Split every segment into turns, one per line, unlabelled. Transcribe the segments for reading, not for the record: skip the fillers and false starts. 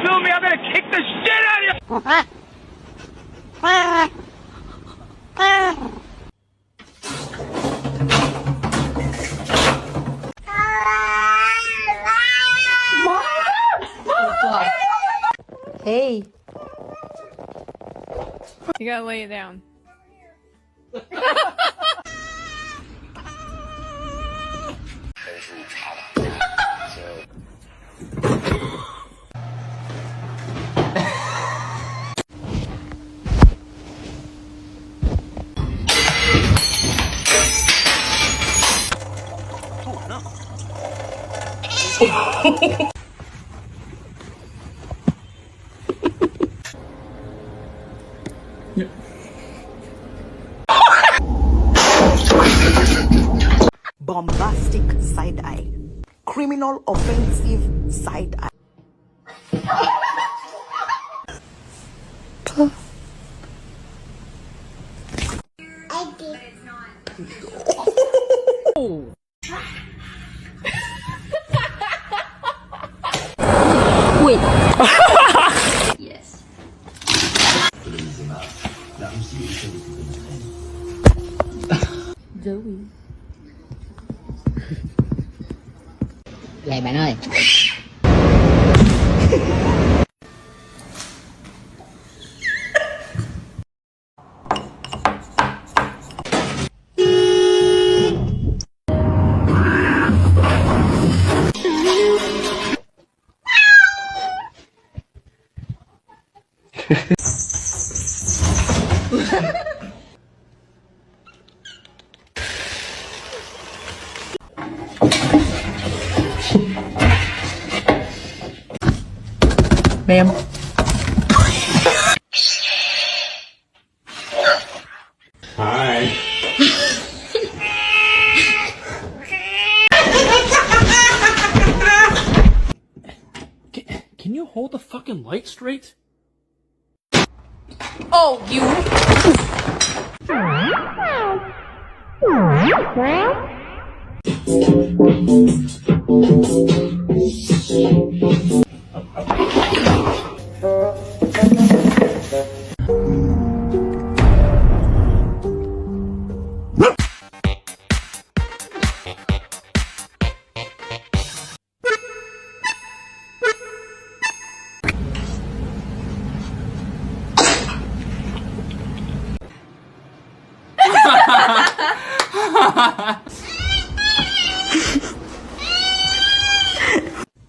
sue me, I'm gonna kick the shit out of you!
Hey.
You gotta lay it down.
Bombastic side eye. Criminal offensive side eye.
Wait. Yes. Zoe.
Vậy bạn ơi.
Ma'am.
Hi. Can you hold the fucking light straight?
Oh, you.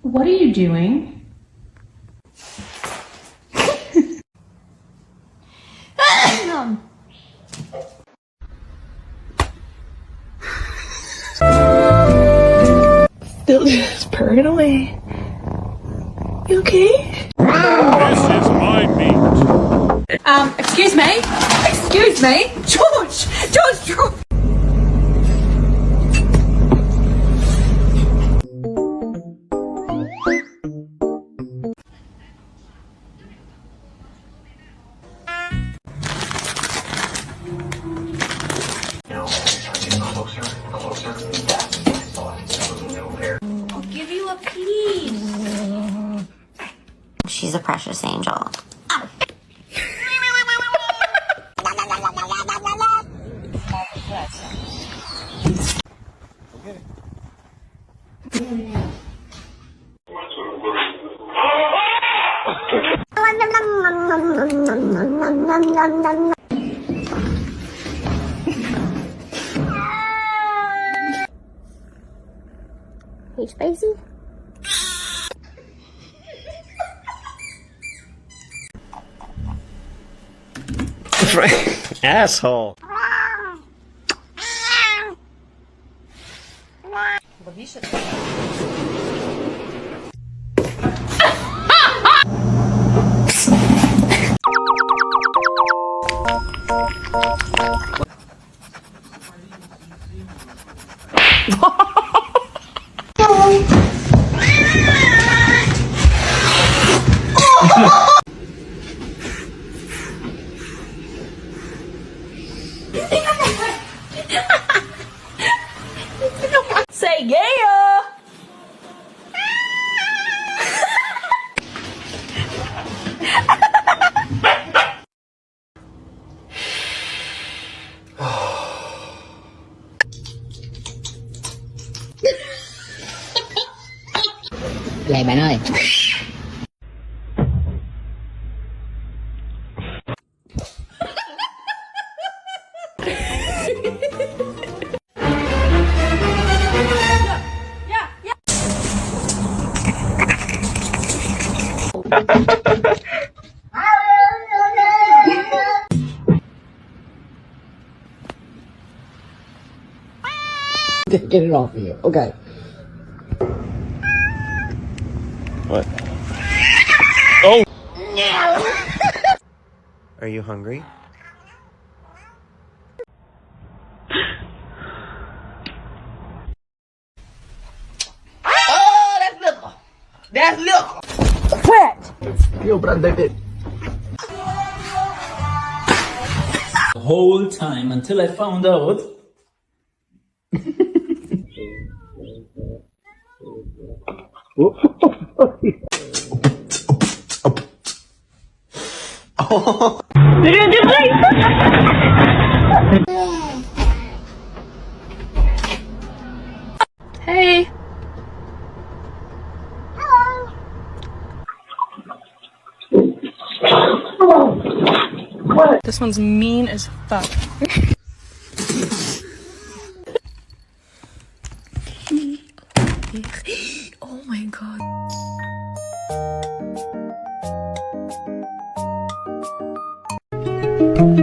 What are you doing?
Still just purring away. You okay?
This is my meat.
Excuse me? Excuse me? George!
I'll give you a piece. She's a precious angel. Ow. Hey, Spicy?
Asshole.
Say yeah!
bạn ơi.
Get it off of you. Okay.
What? Oh!
Are you hungry?
Oh, that's little. That's little.
Yo, branded.
The whole time until I found out.
Hey.
This one's mean as fuck. Oh my god.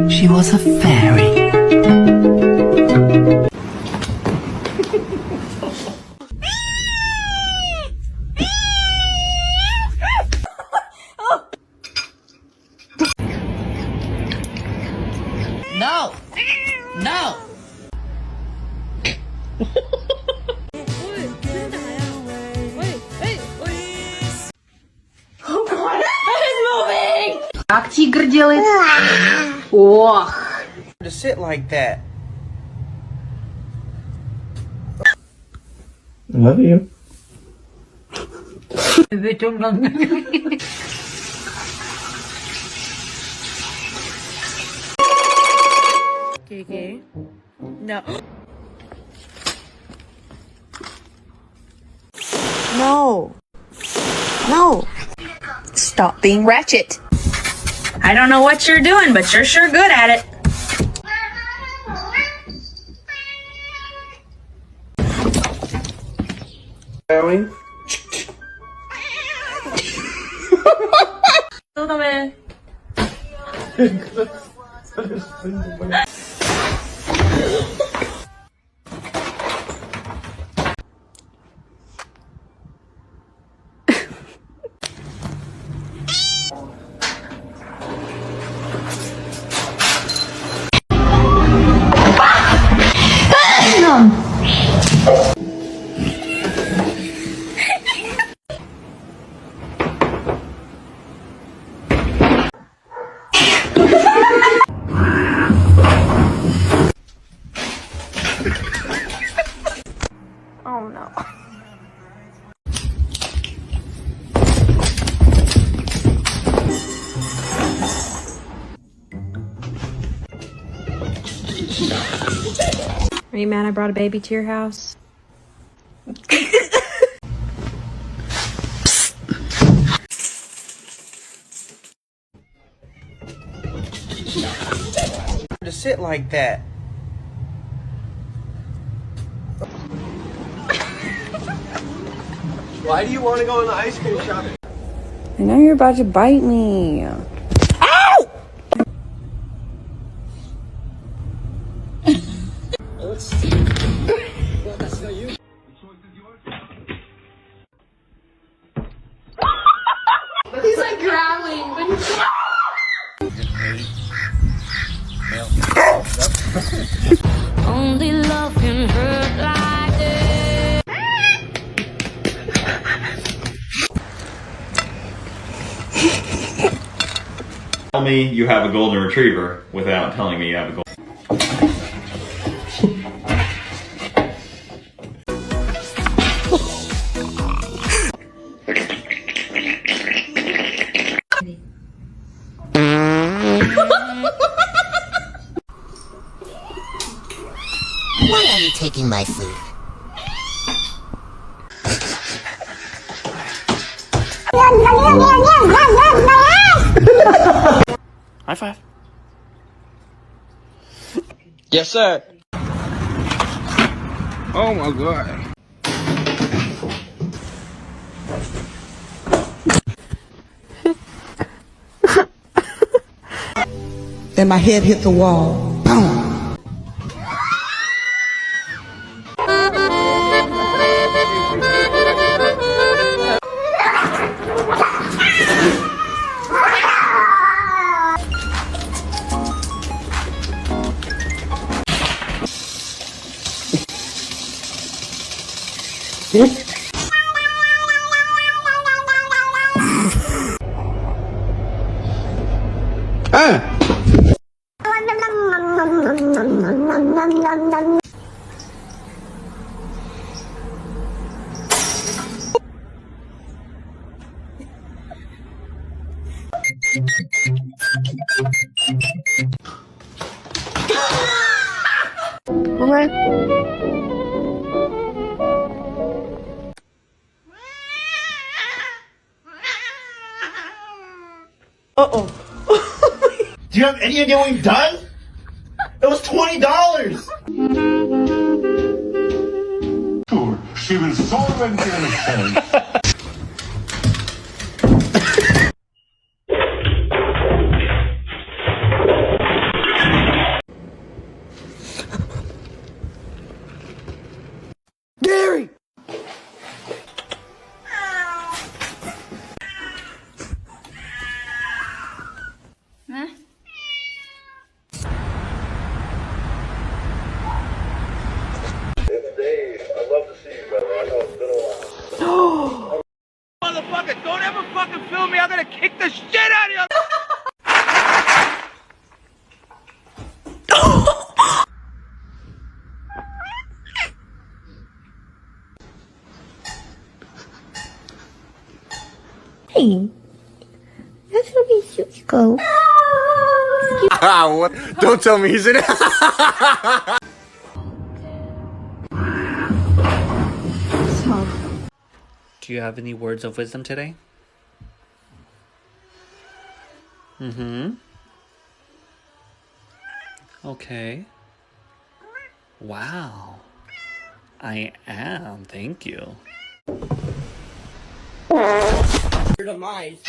She was a fairy.
No. No.
Как тигр делает? Ох.
To sit like that.
Love you.
Kiki. No. No. No. Stop being ratchet.
I don't know what you're doing, but you're sure good at it.
Meowing?
Oh no.
Are you mad I brought a baby to your house?
To sit like that. Why do you want to go on the ice cream shop?
I know you're about to bite me.
He's like growling, but only love can hurt like this.
Tell me you have a golden retriever without telling me you have a golden.
Why are you taking my food?
High five. Yes, sir. Oh my god.
Then my head hit the wall. Boom.
Do you have any idea what you've done? It was $20!
She was so innocent.
Gary! Motherfucker, don't ever fucking film me. I'm gonna kick the shit out of you.
Hey, that's gonna be Sushko.
What? Don't tell me he's in it.
Do you have any words of wisdom today? Mm-hmm. Okay. Wow. I am. Thank you.
Your demise.